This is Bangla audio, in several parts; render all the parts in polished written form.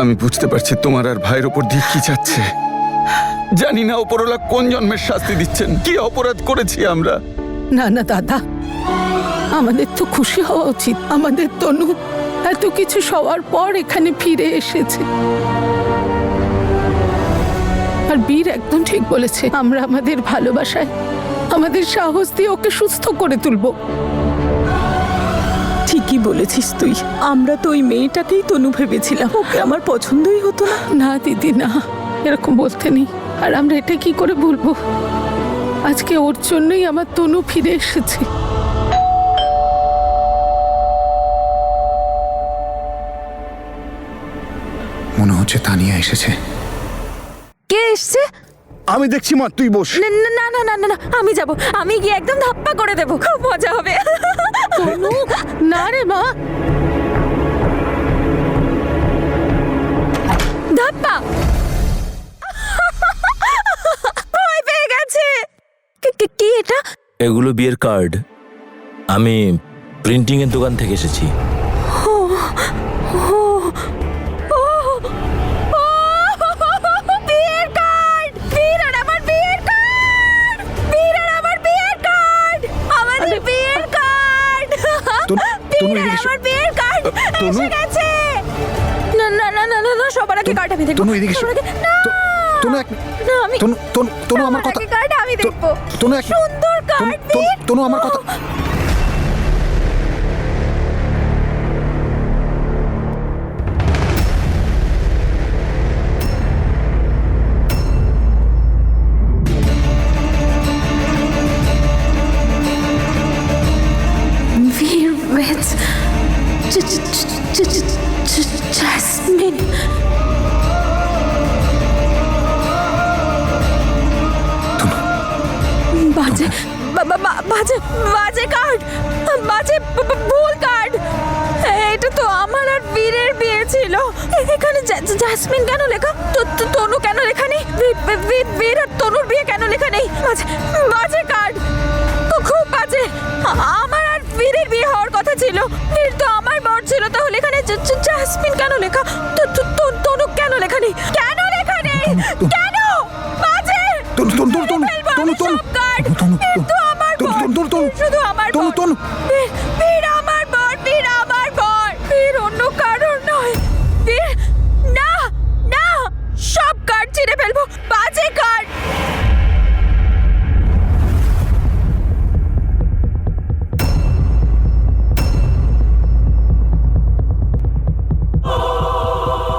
আমি বুঝতে পারছি তোমার আর ভাইয়ের ওপর দিয়ে কি যাচ্ছে। জানি না ওপরওয়ালা কোন জন্মের শাস্তি দিচ্ছেন, কি অপরাধ করেছি আমরা। না না দাদা, আমাদের তো খুশি হওয়া উচিত। আমাদের তনু এত কিছু সবার পর এখানে ফিরে এসেছে। আর বীর একদম ঠিক বলেছে, আমরা আমাদের ভালোবাসায় আমাদের সাহস দিয়ে ওকে সুস্থ করে তুলব। ঠিকই বলেছিস তুই। আমরা তো ওই মেয়েটাকেই তনু ভেবেছিলাম, ওকে আমার পছন্দই হতো না। না দিদি না, এরকম বলতে নেই। আর আমরা এটা কি করে বলবো? আজকে ওর জন্যই আমার তনু ফিরে এসেছে। মনে হচ্ছে তানিয়া এসেছে। কে এসছে? আমি দেখছি মা, তুই বস। না না না না না না, আমি যাব। আমি গিয়ে একদম ধাপ্পা করে দেবো, খুব মজা হবে। তনু না রে মা, ধাপ্পা। ভয় পেয়ে গেছে। কি এটা? এগুলো বিয়ের কার্ড। আমি প্রিন্টিং এর দোকান থেকে এসেছি। বিয়ের কার্ড! বীর আর আমার বিয়ের কার্ড! বীর আর আমার বিয়ের কার্ড! আমাদের বিয়ের কার্ড! তনু, বীর আর এদিকে এসো। আমার বিয়ের কার্ড তনু। এসে গেছে! না না না না না না, সবার আগে কার্ড আমি দেখব। তনু, এদিকে এসো। সবার আগে- না! তনু না, আমি তনু আমার কথা। সবার আগে কার্ড আমি দেখব। তনু সুন্দর কার্ড, বীর! তনু আমার কথা। We're with Jasmine. বাজে বাজে বাজে কার্ড, বাজে ভুল কার্ড। এটা তো আমার আর বীরের বিয়ে ছিল। এখানে জাসমিন কেন লেখা? তনু কেন লেখা নেই? বীর আর তনুর বিয়ে কেন লেখা নেই? বাজে বাজে কার্ড, খুব বাজে। আমার আর বীরের বিয়ে হওয়ার কথা ছিল। বীর তো আমার বর ছিল, তাহলে এখানে জাসমিন কেন লেখা? তনু কেন লেখা নেই? কেন লেখা নেই? কেন? বাজে! তনু তনু তনু তনু তনু তনু সব কার্ড। তনু বীর তো আমার তনু বর। তনু তনু শুধু আমার তনু বর। তনু বীর আমার বর, বীর আমার বর, বীর অন্য কারোর নয়। বীর না না, সব কার্ড ছিঁড়ে ফেলবো। বাজে কার্ড।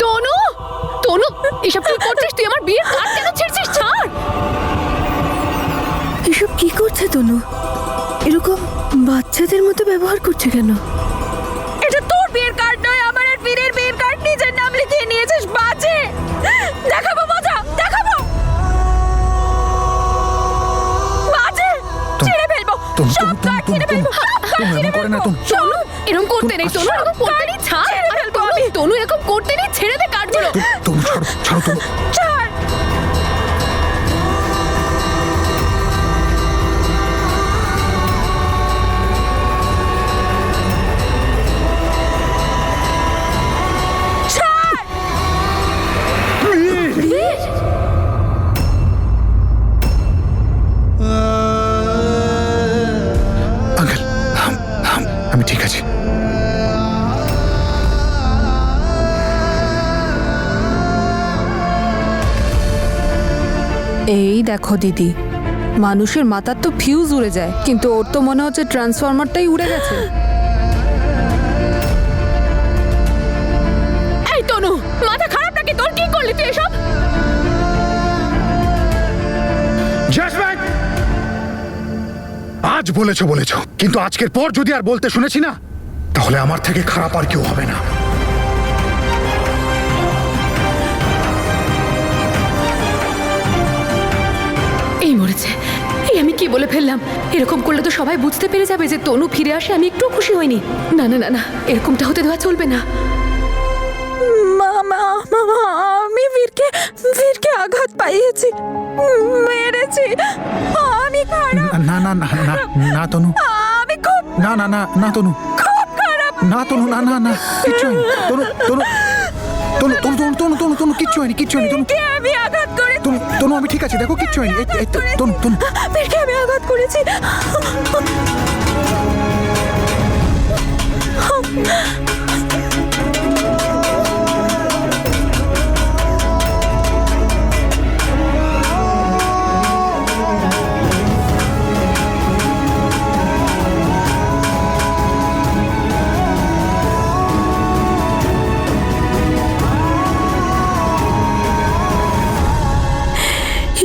তনু তনু এসব কি করছিস তুই? আমার বিয়ের কার্ড কেন ছিঁড়ছিস? ছাড়। এসব কি করছে তনু? এরকম বাচ্চাদের মতো ব্যবহার করছে কেন? এটা তোর বিয়ের কার্ড নয়, আমার আর বীরের বিয়ের কার্ড। নিজের নাম লিখিয়ে নিয়েছিস। বাজে! দেখাবো মজা, দেখাবো। বাজে! ছিঁড়ে ফেলবো সব কার্ড, ছিঁড়ে ফেলবো। তনু এমন করে না তনু। তনু এরকম করতে নেই। তনু এরকম করতে নেই। ছাড়। ছেড়ে আরে ফেলবো তনু, আমি। তনু এরকম করতে নেই। ছেড়ে দে কার্ডগুলো। তনু ছাড়ো ছাড়ো তনু। ছাড়। ছাড়। বীর! আঙ্কেল, আমি ঠিক আছি। এই দেখো দিদি, মানুষের মাথার তো ফিউজ উড়ে যায়, কিন্তু ওর তো মনে হচ্ছে ট্রান্সফরমারটাই উড়ে গেছে। এই তনু, মাথা খারাপ নাকি তোর? কি করলি তুই এসব? জাসমিন, আজ বলেছো বলেছো, কিন্তু আজকের পর যদি আর বলতে শুনেছি না, তাহলে আমার থেকে খারাপ আর কেউ হবে না। এই মরেছে। এই আমি কি বলে ফেললাম? এরকম করলে তো সবাই বুঝতে পেরে যাবে যে তনু ফিরে আসে। আমি একটু খুশি হইনি। না না না না, এরকমটা হতে দেওয়া চলবে না। মামা আমি বীরকে আঘাত পাইয়েছি, মেরেছি। আমি খারাপ। না না না না না তনু, আমি খুব না না না না তনু, খুব খারাপ। না তনু, না না না, কিচ্ছু হয়নি। তনু তনু তনু তনু তনু তনু তনু তনু কিচ্ছু হয়নি তনু কে আমি আঘাত করেছি? তনু তনু আমি ঠিক আছি, দেখো কিচ্ছু হয়নি। এই তো, তনু তনু বীরকে আমি আঘাত করেছি।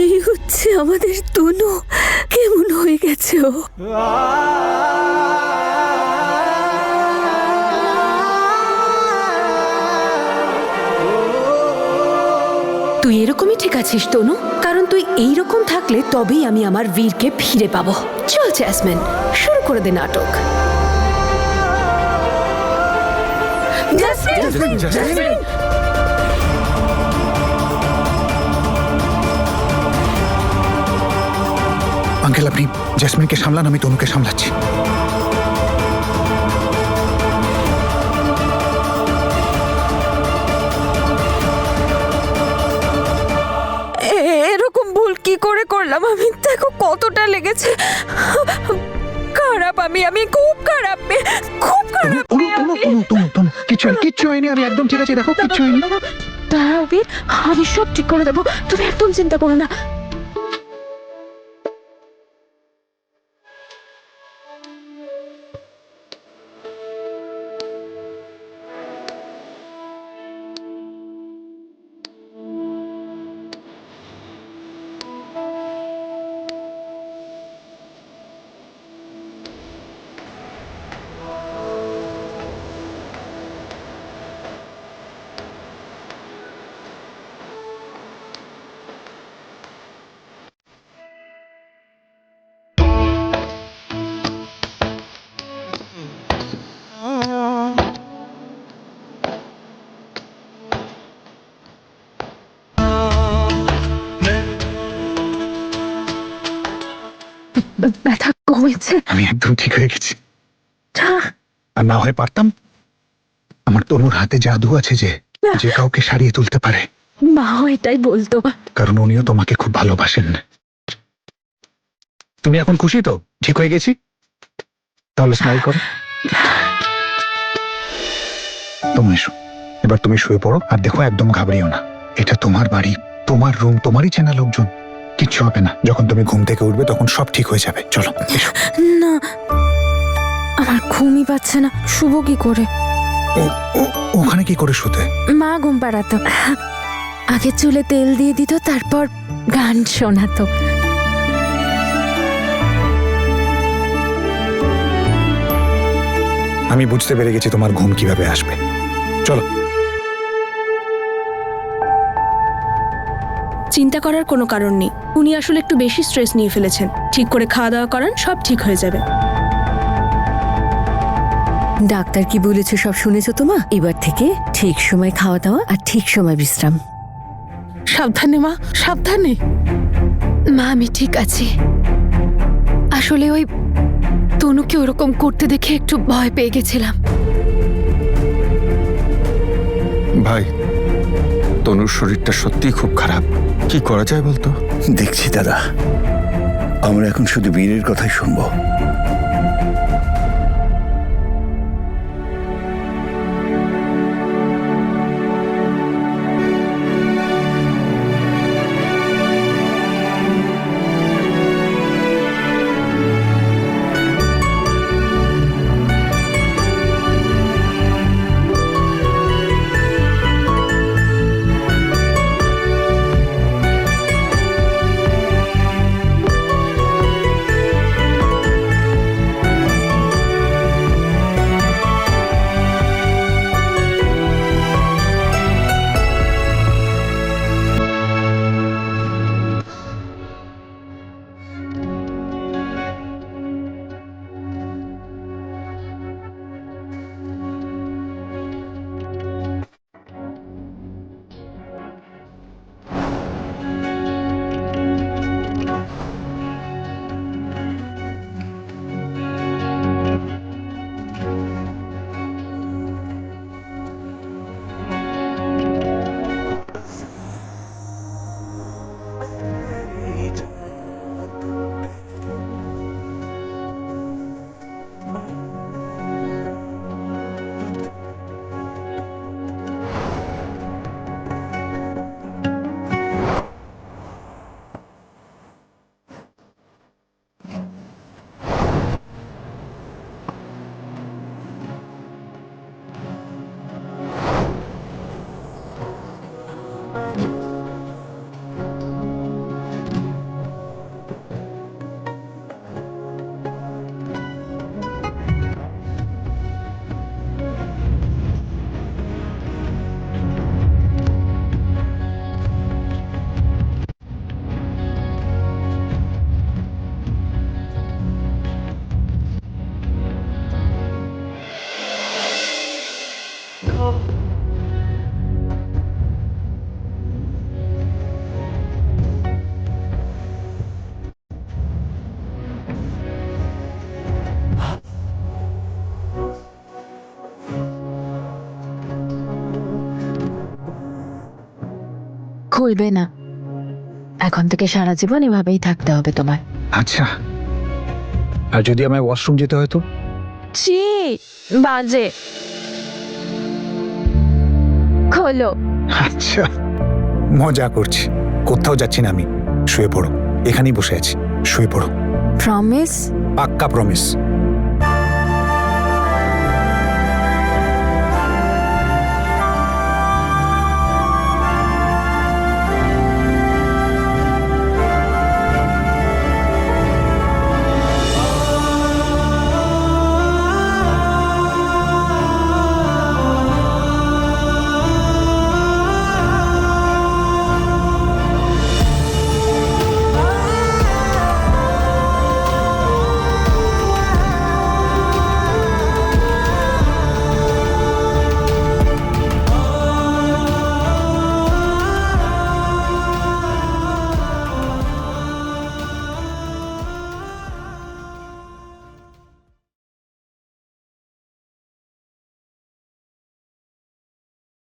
এই হচ্ছে আমাদের তনু, কেমন হয়ে গেছে ও। তুই এরকমই ঠিক আছিস তনু, কারণ তুই এইরকম থাকলে তবেই আমি আমার বীরকে ফিরে পাবো। চল জ্যাসমিন, শুরু করে দে নাটক। জাসমিন! আঙ্কেল আপনি জেসমিনকে সামলান, আমি তনুকে সামলাচ্ছি। এরকম ভুল কি করে করলাম আমি? দেখো কতটা লেগেছে। খারাপ আমি খুব খারাপ মেয়ে, খুব খারাপ তনু মেয়ে তনু আমি। তনু তনু তনু কিচ্ছু হয়নি, আমি একদম ঠিক আছি, দেখো কিচ্ছু হয়নি। দাঁড়াও বীর, আমি সব ঠিক করে দেবো, তুমি একদম চিন্তা করো না। ব্যথা কমেছে? আমি একদম ঠিক হয়ে গেছি। আর না হয় পারতাম? আমার তনুর হাতে জাদু আছে যে কাউকে সারিয়ে তুলতে পারে। মাও এটাই বলতো। কারণ উনিও তোমাকে খুব ভালোবাসেন। তুমি এখন খুশি তো ঠিক হয়ে গেছি? তাহলে স্মাইল করো। তুমি এসো, এবার তুমি শুয়ে পড়ো। আর দেখো একদম ঘাবড়িও না, এটা তোমার বাড়ি, তোমার রুম, তোমারই চেনা লোকজন, কিচ্ছু হবে না। যখন তুমি ঘুম থেকে উঠবে তখন সব ঠিক হয়ে যাবে। চলো এসো। না, আমার ঘুমই পাচ্ছে না, শুভ কি করে? ওখানে কি করে শুতে? মা ঘুম পাড়াতো, আগে চুলে তেল দিয়ে দিত, তারপর গান শোনাতো। আমি বুঝতে পেরে গেছি তোমার ঘুম কিভাবে আসবে। চলো। চিন্তা করার কোনো কারণ নেই, উনি আসলে একটু বেশি স্ট্রেস নিয়ে ফেলেছেন। ঠিক করে খাওয়া দাওয়া করান, সব ঠিক হয়ে যাবে। ডাক্তার কি বলেছে সব শুনেছো তো মা? এবার থেকে ঠিক সময় খাওয়া দাওয়া আর ঠিক সময় বিশ্রাম। সাবধানে মা, সাবধানে। মা আমি ঠিক আছি। আসলে ওই তনুকে ওরকম করতে দেখে একটু ভয় পেয়ে গেছিলাম। ভাই, তনুর শরীরটা সত্যিই খুব খারাপ। কি করা যায় বলতো? দেখছি দাদা, আমরা এখন শুধু বীরের কথাই শুনবো। খুলবে না। এখন থেকে সারা জীবন এভাবেই থাকতে হবে তোমার। আচ্ছা, আর যদি আমায় ওয়াশরুম যেতে হয় তো? ছি, বাজে। খোলো। আচ্ছা, মজা করছি। কোথাও যাচ্ছি না আমি। শুয়ে পড়ো, এখানেই বসে আছি। শুয়ে পড়ো। প্রমিস? পাক্কা প্রমিস।